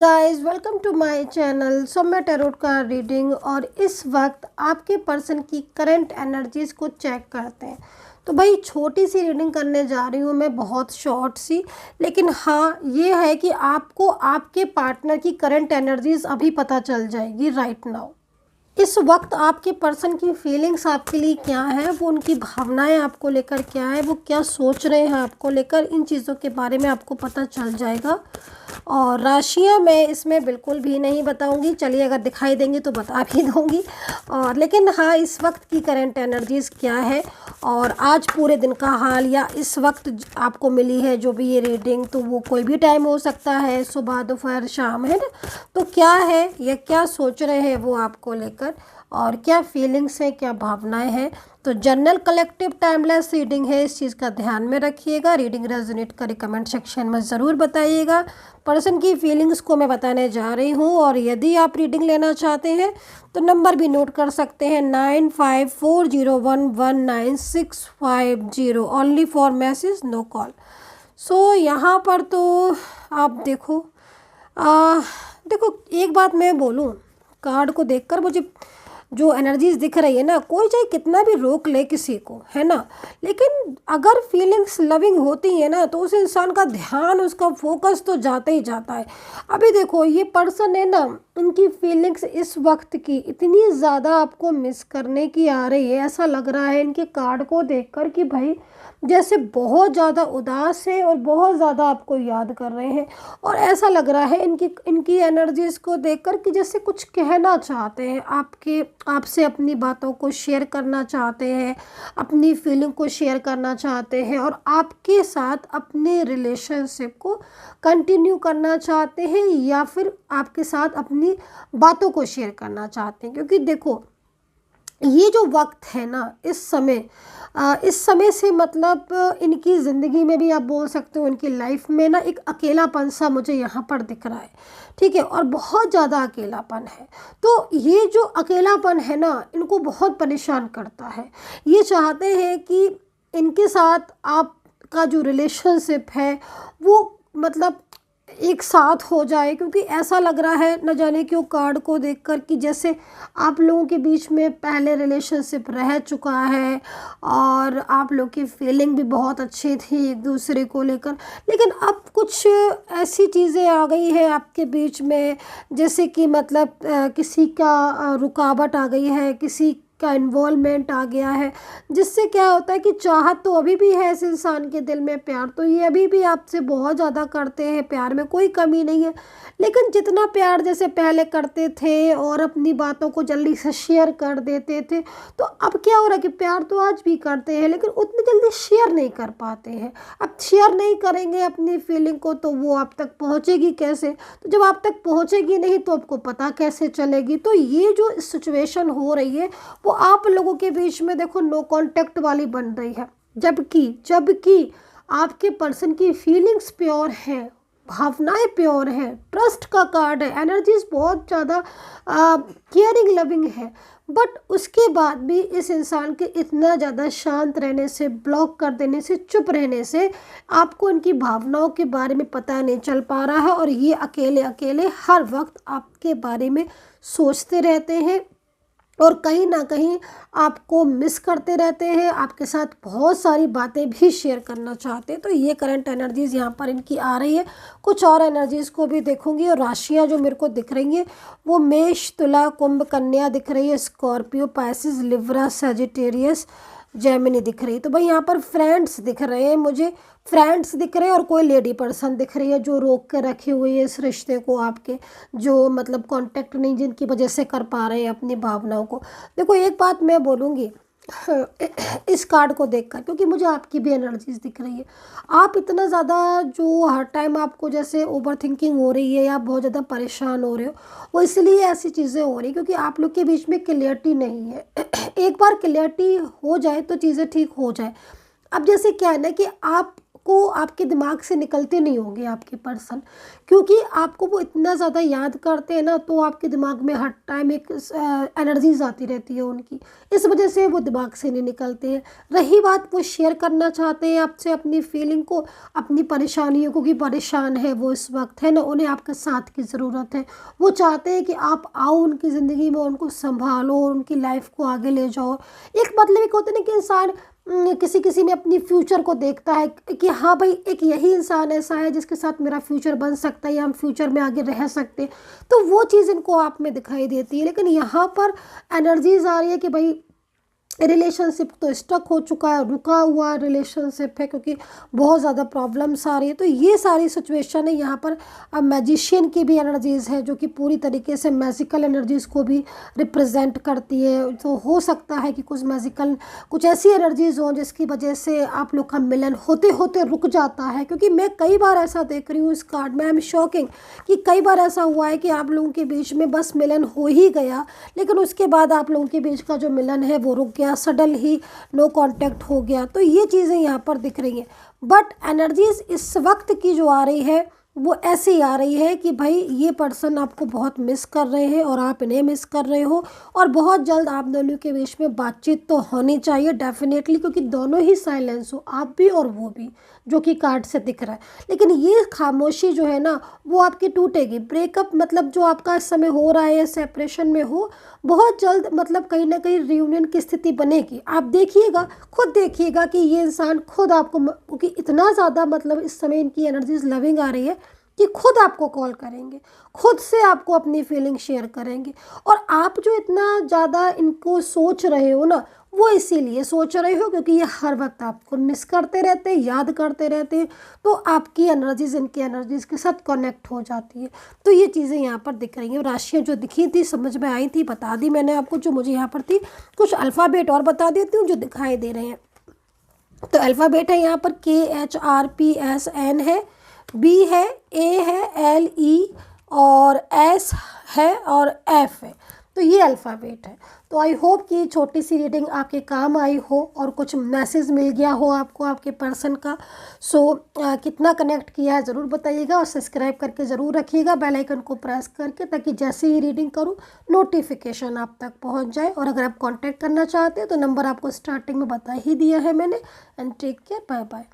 Guys welcome to my channel. So मैं tarot card reading और इस वक्त आपके पर्सन की करंट एनर्जीज को चेक करते हैं। तो भाई छोटी सी रीडिंग करने जा रही हूँ मैं, बहुत शॉर्ट सी, लेकिन हाँ ये है कि आपको आपके पार्टनर की करंट एनर्जीज अभी पता चल जाएगी राइट नाउ। इस वक्त आपके पर्सन की फीलिंग्स आपके लिए क्या है, वो उनकी भावनाएं आपको लेकर क्या है, वो क्या सोच रहे हैं आपको लेकर, इन चीज़ों के बारे में आपको पता चल जाएगा। और राशियां मैं इसमें बिल्कुल भी नहीं बताऊंगी, चलिए अगर दिखाई देंगी तो बता भी दूंगी। और लेकिन हाँ इस वक्त की करंट एनर्जीज क्या है और आज पूरे दिन का हाल, या इस वक्त आपको मिली है जो भी ये रीडिंग, तो वो कोई भी टाइम हो सकता है, सुबह दोपहर शाम, है ना। तो क्या है या क्या सोच रहे हैं वो आपको लेकर, और क्या फीलिंग्स हैं, क्या भावनाएं हैं। तो जनरल कलेक्टिव टाइमलेस रीडिंग है, इस चीज़ का ध्यान में रखिएगा। रीडिंग रेजोनेट करें कमेंट सेक्शन में ज़रूर बताइएगा। पर्सन की फीलिंग्स को मैं बताने जा रही हूँ, और यदि आप रीडिंग लेना चाहते हैं तो नंबर भी नोट कर सकते हैं 9540119650, only for message no call. So यहाँ पर तो आप देखो, आ, देखो एक बात मैं बोलूँ, कार्ड को देखकर मुझे जो एनर्जीज दिख रही है ना, कोई चाहे कितना भी रोक ले किसी को, है ना, लेकिन अगर फीलिंग्स लविंग होती है ना तो उस इंसान का ध्यान, उसका फोकस तो जाता ही जाता है। अभी देखो ये पर्सन है ना, उनकी फीलिंग्स इस वक्त की इतनी ज़्यादा आपको मिस करने की आ रही है, ऐसा लग रहा है इनके कार्ड को देखकर कि भाई जैसे बहुत ज़्यादा उदास है और बहुत ज़्यादा आपको याद कर रहे हैं। और ऐसा लग रहा है इनकी इनकी एनर्जीज़ को देखकर कि जैसे कुछ कहना चाहते हैं आपसे, अपनी बातों को शेयर करना चाहते हैं, अपनी फीलिंग को शेयर करना चाहते हैं, और आपके साथ अपने रिलेशनशिप को कंटिन्यू करना चाहते हैं, या फिर आपके साथ अपनी बातों को शेयर करना चाहते हैं। क्योंकि देखो ये जो वक्त है ना, इस समय से मतलब इनकी ज़िंदगी में भी आप बोल सकते हो, इनकी लाइफ में ना एक अकेलापन सा मुझे यहाँ पर दिख रहा है, ठीक है, और बहुत ज़्यादा अकेलापन है। तो ये जो अकेलापन है ना, इनको बहुत परेशान करता है। ये चाहते हैं कि इनके साथ आपका जो रिलेशनशिप है वो मतलब एक साथ हो जाए, क्योंकि ऐसा लग रहा है न जाने क्यों कार्ड को देखकर कि जैसे आप लोगों के बीच में पहले रिलेशनशिप रह चुका है और आप लोग की फीलिंग भी बहुत अच्छी थी एक दूसरे को लेकर, लेकिन अब कुछ ऐसी चीज़ें आ गई हैं आपके बीच में, जैसे कि मतलब किसी का रुकावट आ गई है, किसी का इन्वॉल्वमेंट आ गया है, जिससे क्या होता है कि चाहत तो अभी भी है इस इंसान के दिल में, प्यार तो ये अभी भी आपसे बहुत ज़्यादा करते हैं, प्यार में कोई कमी नहीं है, लेकिन जितना प्यार जैसे पहले करते थे और अपनी बातों को जल्दी से शेयर कर देते थे, तो अब क्या हो रहा है कि प्यार तो आज भी करते हैं लेकिन उतनी जल्दी शेयर नहीं कर पाते हैं। अब शेयर नहीं करेंगे अपनी फीलिंग को तो वो आप तक पहुँचेगी कैसे, तो जब आप तक पहुँचेगी नहीं तो आपको पता कैसे चलेगी। तो ये जो सिचुएशन हो रही है वो आप लोगों के बीच में देखो नो कांटेक्ट वाली बन रही है, जबकि जबकि आपके पर्सन की फीलिंग्स प्योर हैं, भावनाएं प्योर हैं, ट्रस्ट का कार्ड है, एनर्जीज बहुत ज़्यादा केयरिंग लविंग है। बट उसके बाद भी इस इंसान के इतना ज़्यादा शांत रहने से, ब्लॉक कर देने से, चुप रहने से आपको इनकी भावनाओं के बारे में पता नहीं चल पा रहा है, और ये अकेले अकेले हर वक्त आपके बारे में सोचते रहते हैं और कहीं ना कहीं आपको मिस करते रहते हैं, आपके साथ बहुत सारी बातें भी शेयर करना चाहते हैं। तो ये करंट एनर्जीज़ यहाँ पर इनकी आ रही है। कुछ और एनर्जीज़ को भी देखूंगी, और राशियाँ जो मेरे को दिख रही हैं वो मेष, तुला, कुंभ, कन्या दिख रही है, Scorpio, Pisces, Libra, Sagittarius, Gemini दिख रही है। तो भाई यहाँ पर फ्रेंड्स दिख रहे हैं मुझे, फ्रेंड्स दिख रहे हैं, और कोई लेडी पर्सन दिख रही है जो रोक कर रखी हुई है इस रिश्ते को आपके, जो मतलब कांटेक्ट नहीं जिनकी वजह से कर पा रहे हैं अपनी भावनाओं को। देखो एक बात मैं बोलूँगी इस कार्ड को देखकर, क्योंकि मुझे आपकी भी एनर्जीज दिख रही है। आप इतना ज़्यादा जो हर टाइम आपको जैसे ओवर थिंकिंग हो रही है या बहुत ज़्यादा परेशान हो रहे हो, वो इसलिए ऐसी चीज़ें हो रही क्योंकि आप लोग के बीच में क्लियरिटी नहीं है। एक बार क्लियरिटी हो जाए तो चीज़ें ठीक हो जाए। अब जैसे क्या है ना कि आप आपको आपके दिमाग से निकलते नहीं होंगे आपके पर्सन, क्योंकि आपको वो इतना ज़्यादा याद करते हैं ना, तो आपके दिमाग में हर टाइम एक एनर्जीज आती रहती है उनकी, इस वजह से वो दिमाग से नहीं निकलते हैं। रही बात वो शेयर करना चाहते हैं आपसे अपनी फीलिंग को, अपनी परेशानियों को, कि परेशान है वो इस वक्त, है ना, उन्हें आपके साथ की ज़रूरत है। वो चाहते हैं कि आप आओ उनकी ज़िंदगी में, उनको संभालो, उनकी लाइफ को आगे ले जाओ। एक मतलब एक होता है ना कि इंसान किसी किसी में अपनी फ्यूचर को देखता है कि हाँ भाई एक यही इंसान ऐसा है जिसके साथ मेरा फ्यूचर बन सकता है या हम फ्यूचर में आगे रह सकते हैं, तो वो चीज़ इनको आप में दिखाई देती है। लेकिन यहाँ पर एनर्जीज आ रही है कि भाई रिलेशनशिप तो स्टक हो चुका है, रुका हुआ रिलेशनशिप है, क्योंकि बहुत ज़्यादा प्रॉब्लम्स आ रही है। तो ये सारी सिचुएशन है। यहाँ पर अब मैजिशियन की भी एनर्जीज़ है जो कि पूरी तरीके से मैजिकल एनर्जीज़ को भी रिप्रेजेंट करती है। तो हो सकता है कि कुछ ऐसी एनर्जीज़ हों जिसकी वजह से आप लोग का मिलन होते होते रुक जाता है, क्योंकि मैं कई बार ऐसा देख रही हूँ इस कार्ड में। आई एम शॉकिंग कि कई बार ऐसा हुआ है कि आप लोगों के बीच में बस मिलन हो ही गया, लेकिन उसके बाद आप लोगों के बीच का जो मिलन है वो रुक गया, सडन ही नो कांटेक्ट हो गया। तो ये चीज़ें यहाँ पर दिख रही हैं। बट एनर्जीज इस वक्त की जो आ रही है वो ऐसे ही आ रही है कि भाई ये पर्सन आपको बहुत मिस कर रहे हैं और आप इन्हें मिस कर रहे हो, और बहुत जल्द आप दोनों के बीच में बातचीत तो होनी चाहिए डेफिनेटली, क्योंकि दोनों ही साइलेंस हो, आप भी और वो भी, जो कि कार्ड से दिख रहा है। लेकिन ये खामोशी जो है ना वो आपकी टूटेगी। ब्रेकअप मतलब जो आपका इस समय हो रहा है या सेपरेशन में हो, बहुत जल्द मतलब कहीं ना कहीं रियूनियन की स्थिति बनेगी। आप देखिएगा, खुद देखिएगा कि ये इंसान खुद आपको, क्योंकि इतना ज़्यादा मतलब इस समय इनकी एनर्जीज लविंग आ रही है कि खुद आपको कॉल करेंगे, खुद से आपको अपनी फीलिंग शेयर करेंगे। और आप जो इतना ज़्यादा इनको सोच रहे हो ना, वो इसीलिए सोच रहे हो क्योंकि ये हर वक्त आपको मिस करते रहते हैं, याद करते रहते हैं, तो आपकी एनर्जीज इनकी एनर्जीज के साथ कनेक्ट हो जाती है। तो ये चीज़ें यहाँ पर दिख रही हैं। राशियाँ जो दिखी थी, समझ में आई थी, बता दी मैंने आपको जो मुझे यहाँ पर थी। कुछ अल्फ़ाबेट और बता देती हूँ जो दिखाई दे रहे हैं। तो अल्फ़ाबेट है यहाँ पर KHRPSN है, B है, A है, LE और S है और F है। तो ये अल्फ़ाबेट है। तो आई होप कि छोटी सी रीडिंग आपके काम आई हो और कुछ मैसेज मिल गया हो आपको आपके पर्सन का। कितना कनेक्ट किया है ज़रूर बताइएगा, और सब्सक्राइब करके ज़रूर रखिएगा बेल आइकन को प्रेस करके, ताकि जैसे ही रीडिंग करूँ नोटिफिकेशन आप तक पहुंच जाए। और अगर आप कांटेक्ट करना चाहते हैं तो नंबर आपको स्टार्टिंग में बता ही दिया है मैंने। And take care, bye bye.